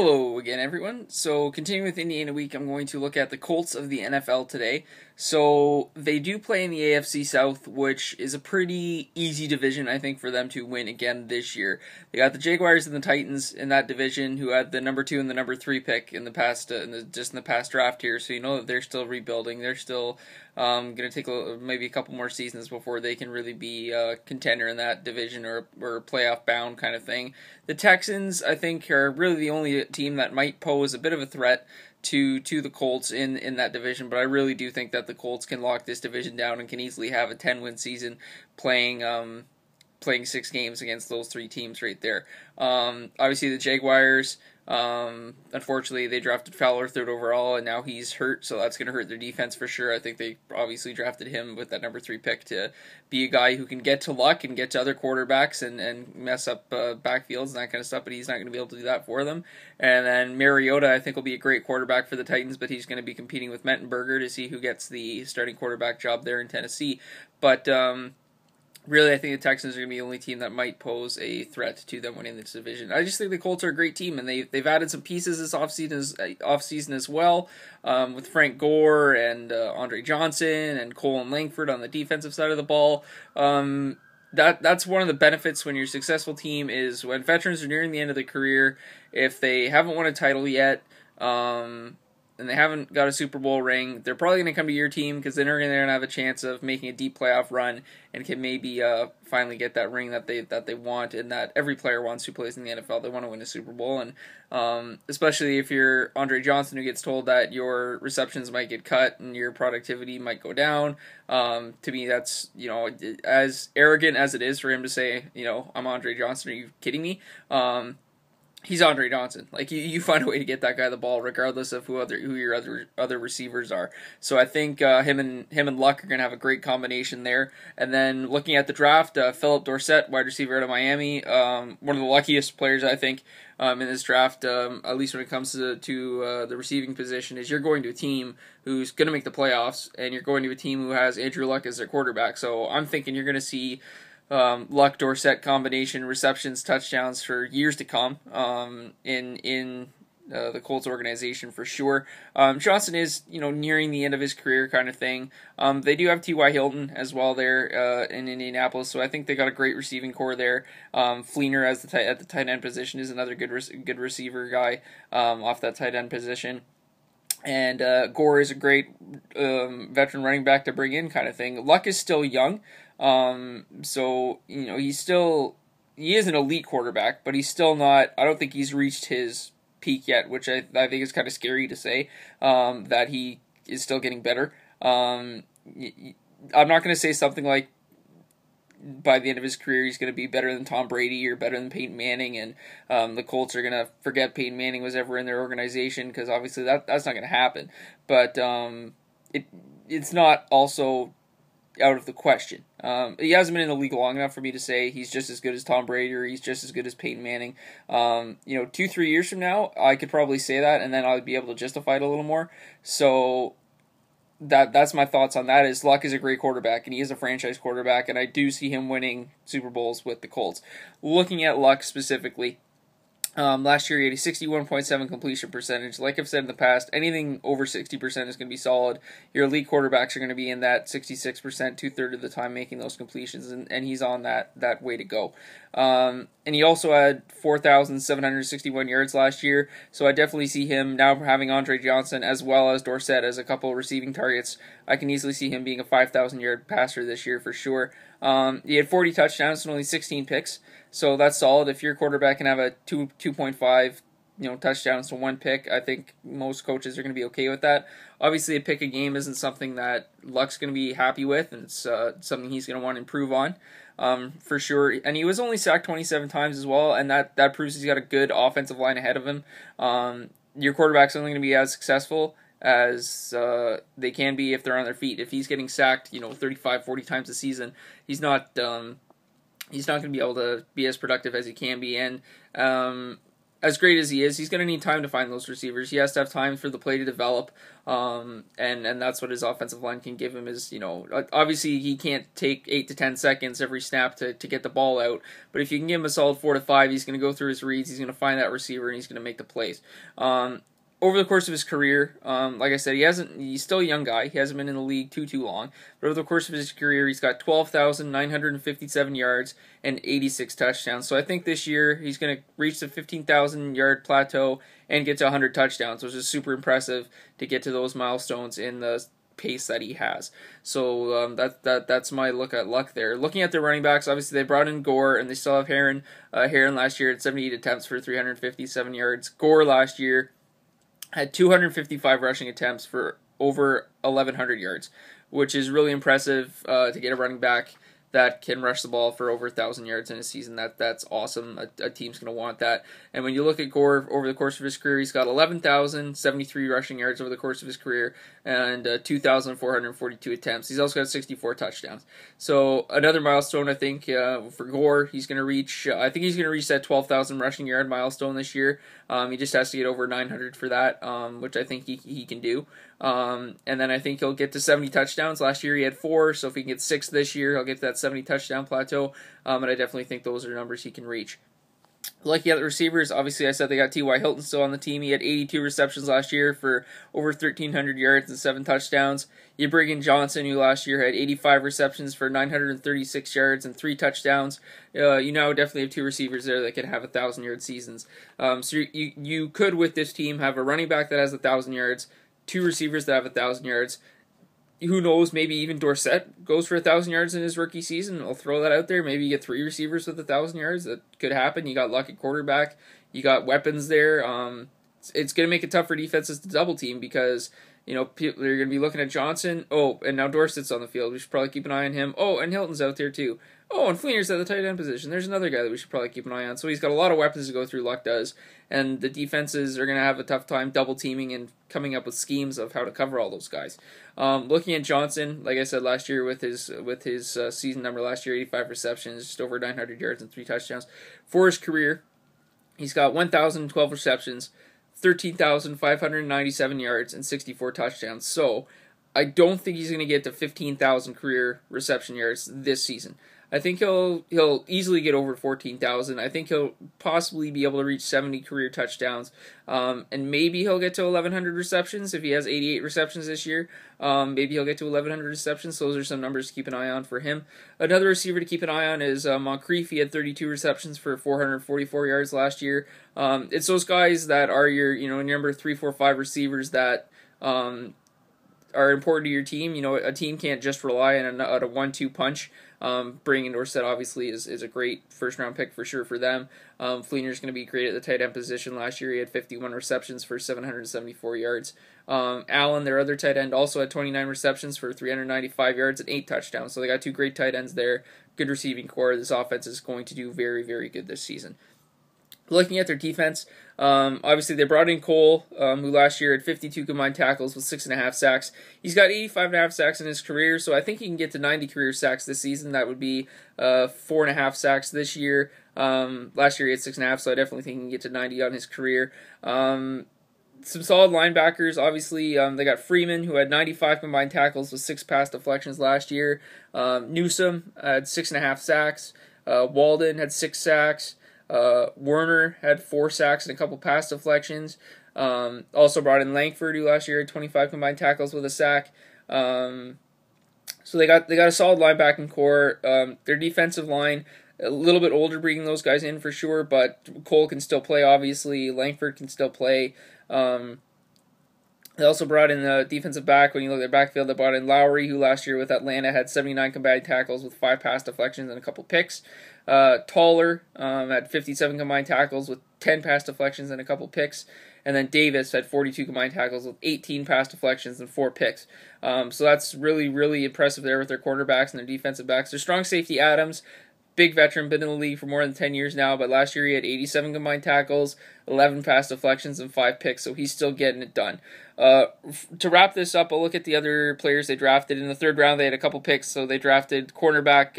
Hello again, everyone. So, continuing with Indiana Week, I'm going to look at the Colts of the NFL today. So, they do play in the AFC South, which is a pretty easy division, I think, for them to win again this year. They got the Jaguars and the Titans in that division, who had the number 2 and the number 3 pick in the past, just in the past draft here. So, you know that they're still rebuilding. They're still going to take maybe a couple more seasons before they can really be a contender in that division or playoff bound kind of thing. The Texans, I think, are really the only team that might pose a bit of a threat to the Colts in that division, but I really do think that the Colts can lock this division down and can easily have a 10-win season playing 6 games against those 3 teams right there. Obviously, the Jaguars, unfortunately, they drafted Fowler 3rd overall, and now he's hurt, so that's going to hurt their defense for sure. I think they obviously drafted him with that number 3 pick to be a guy who can get to Luck and get to other quarterbacks and mess up backfields and that kind of stuff, but he's not going to be able to do that for them. And then Mariota, I think, will be a great quarterback for the Titans, but he's going to be competing with Mettenberger to see who gets the starting quarterback job there in Tennessee. But really, I think the Texans are going to be the only team that might pose a threat to them winning this division. I just think the Colts are a great team, and they've added some pieces this offseason as well, with Frank Gore and Andre Johnson and Colin Langford on the defensive side of the ball. That's one of the benefits when you're a successful team is when veterans are nearing the end of their career, if they haven't won a title yet, and they haven't got a Super Bowl ring, they're probably going to come to your team because then they're going to have a chance of making a deep playoff run and can maybe finally get that ring that they want and that every player wants who plays in the NFL. They want to win a Super Bowl, and especially if you're Andre Johnson, who gets told that your receptions might get cut and your productivity might go down. To me, that's, as arrogant as it is for him to say, I'm Andre Johnson. Are you kidding me? He's Andre Johnson. Like, you find a way to get that guy the ball, regardless of who your other receivers are. So I think him and Luck are going to have a great combination there. And then looking at the draft, Philip Dorsett, wide receiver out of Miami, one of the luckiest players I think in this draft, at least when it comes to the receiving position, is you're going to a team who's going to make the playoffs, and you're going to a team who has Andrew Luck as their quarterback. So I'm thinking you're going to see Luck Dorsett combination receptions, touchdowns for years to come in the Colts organization for sure. Johnson is nearing the end of his career kind of thing. They do have T.Y. Hilton as well there in Indianapolis, so I think they got a great receiving core there. Fleener at the tight end position is another good receiver guy off that tight end position. And Gore is a great veteran running back to bring in kind of thing. Luck is still young. So, he is an elite quarterback, but he's still not, I don't think he's reached his peak yet, which I think is kind of scary to say, that he is still getting better. I'm not going to say something like by the end of his career he's going to be better than Tom Brady or better than Peyton Manning, and the Colts are going to forget Peyton Manning was ever in their organization, because obviously that's not going to happen. But it's not also out of the question. He hasn't been in the league long enough for me to say he's just as good as Tom Brady or he's just as good as Peyton Manning. 2-3 years from now, I could probably say that, and then I would be able to justify it a little more. So that's my thoughts on that. Is Luck is a great quarterback, and he is a franchise quarterback, and I do see him winning Super Bowls with the Colts. Looking at Luck specifically, last year he had a 61.7 completion percentage. Like I've said in the past, anything over 60% is going to be solid. Your elite quarterbacks are going to be in that 66%, 2/3 of the time making those completions, and he's on that way to go. And he also had 4,761 yards last year, so I definitely see him now having Andre Johnson as well as Dorsett as a couple receiving targets. I can easily see him being a 5,000-yard passer this year for sure. He had 40 touchdowns and only 16 picks, so that's solid. If your quarterback can have a 2.5 touchdowns to 1 pick, I think most coaches are going to be okay with that. Obviously, a pick a game isn't something that Luck's going to be happy with, and it's something he's going to want to improve on for sure. And he was only sacked 27 times as well, and that proves he's got a good offensive line ahead of him. Your quarterback's only going to be as successful as they can be if they're on their feet. If he's getting sacked 35, 40 times a season, he's not going to be able to be as productive as he can be. And as great as he is, he's going to need time to find those receivers. He has to have time for the play to develop, and that's what his offensive line can give him. Is, obviously he can't take 8 to 10 seconds every snap to get the ball out, but if you can give him a solid 4 to 5, he's going to go through his reads, he's going to find that receiver, and he's going to make the plays. Over the course of his career, like I said, he's still a young guy. He hasn't been in the league too long. But over the course of his career, he's got 12,957 yards and 86 touchdowns. So I think this year he's going to reach the 15,000-yard plateau and get to 100 touchdowns, which is super impressive to get to those milestones in the pace that he has. So that's my look at luck there. Looking at their running backs, obviously they brought in Gore, and they still have Heron. Heron last year had 78 attempts for 357 yards. Gore last year had 255 rushing attempts for over 1,100 yards, which is really impressive to get a running back that can rush the ball for over 1,000 yards in a season. That's awesome. A team's going to want that. And when you look at Gore over the course of his career, he's got 11,073 rushing yards over the course of his career and 2,442 attempts. He's also got 64 touchdowns. So another milestone, I think, for Gore. He's going to reach. I think he's going to reach that 12,000 rushing yard milestone this year. He just has to get over 900 for that, which I think he can do. And then I think he'll get to 70 touchdowns. Last year he had 4, so if he can get 6 this year, he'll get to that 70 touchdown plateau. And I definitely think those are numbers he can reach. Looking at the receivers, obviously I said they got T.Y. Hilton still on the team. He had 82 receptions last year for over 1,300 yards and 7 touchdowns. You bring in Johnson, who last year had 85 receptions for 936 yards and 3 touchdowns. You now definitely have 2 receivers there that can have 1,000-yard seasons. So you could, with this team, have a running back that has 1,000 yards, 2 receivers that have 1,000 yards. Who knows, maybe even Dorsett goes for 1,000 yards in his rookie season. I'll throw that out there. Maybe you get 3 receivers with 1,000 yards. That could happen. You got luck at quarterback. You got weapons there. It's going to make it tough for defenses to double team because, people are going to be looking at Johnson. Oh, and now Dorsett's on the field. We should probably keep an eye on him. Oh, and Hilton's out there too. Oh, and Fleener's at the tight end position. There's another guy that we should probably keep an eye on. So he's got a lot of weapons to go through, Luck does. And the defenses are going to have a tough time double teaming and coming up with schemes of how to cover all those guys. Looking at Johnson, like I said last year with his season number last year, 85 receptions, just over 900 yards and 3 touchdowns. For his career, he's got 1,012 receptions, 13,597 yards, and 64 touchdowns. So I don't think he's going to get to 15,000 career reception yards this season. I think he'll easily get over 14,000. I think he'll possibly be able to reach 70 career touchdowns, and maybe he'll get to 1,100 receptions if he has 88 receptions this year. Maybe he'll get to 1,100 receptions. So those are some numbers to keep an eye on for him. Another receiver to keep an eye on is Moncrief. He had 32 receptions for 444 yards last year. It's those guys that are your number 3, 4, 5 receivers that are important to your team. A team can't just rely on a 1-2 punch. Bringing in Dorsett obviously is a great first-round pick for sure for them. Fleener's going to be great at the tight end position. Last year he had 51 receptions for 774 yards. Allen, their other tight end, also had 29 receptions for 395 yards and 8 touchdowns. So they got 2 great tight ends there. Good receiving core. This offense is going to do very, very good this season. Looking at their defense, obviously they brought in Cole, who last year had 52 combined tackles with 6.5 sacks. He's got 85.5 sacks in his career, so I think he can get to 90 career sacks this season. That would be 4.5 sacks this year. Last year he had 6.5, so I definitely think he can get to 90 on his career. Some solid linebackers, obviously. They got Freeman, who had 95 combined tackles with 6 pass deflections last year. Newsome had 6.5 sacks. Walden had 6 sacks. Werner had 4 sacks and a couple pass deflections. Also brought in Langford, who last year had 25 combined tackles with a sack. So they got a solid linebacking core. Their defensive line, a little bit older, bringing those guys in for sure, but Cole can still play, obviously. Langford can still play. They also brought in the defensive back. When you look at their backfield, they brought in Lowry, who last year with Atlanta had 79 combined tackles with 5 pass deflections and a couple picks. Toller had 57 combined tackles with 10 pass deflections and a couple picks. And then Davis had 42 combined tackles with 18 pass deflections and 4 picks. So that's really, really impressive there with their quarterbacks and their defensive backs. Their strong safety, Adams, big veteran, been in the league for more than 10 years now, but last year he had 87 combined tackles, 11 pass deflections, and 5 picks, so he's still getting it done. To wrap this up, I'll look at the other players they drafted. In the third round, they had a couple picks, so they drafted cornerback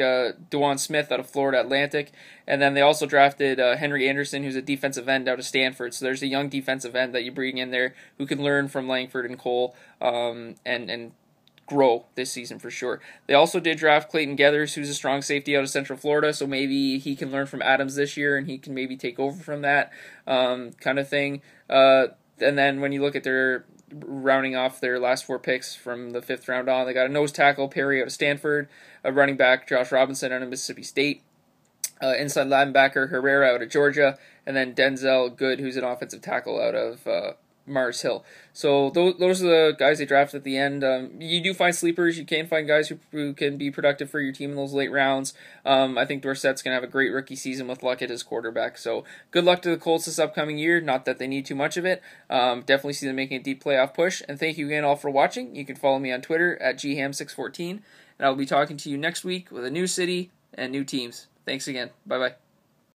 DeJuan Smith out of Florida Atlantic, and then they also drafted Henry Anderson, who's a defensive end out of Stanford. So there's a young defensive end that you bring in there who can learn from Langford and Cole, and grow this season for sure. They also did draft Clayton Geathers, who's a strong safety out of Central Florida, so maybe he can learn from Adams this year and he can maybe take over from that kind of thing. And then when you look at their rounding off their last 4 picks from the 5th round on, they got a nose tackle, Perry out of Stanford, a running back, Josh Robinson out of Mississippi State, inside linebacker, Herrera out of Georgia, and then Denzel Good, who's an offensive tackle out of Mars Hill. So those are the guys they drafted at the end. You do find sleepers. You can find guys who can be productive for your team in those late rounds. I think Dorsett's going to have a great rookie season with luck at his quarterback. So good luck to the Colts this upcoming year. Not that they need too much of it. Definitely see them making a deep playoff push. And thank you again all for watching. You can follow me on Twitter at GHAM614. And I'll be talking to you next week with a new city and new teams. Thanks again. Bye-bye.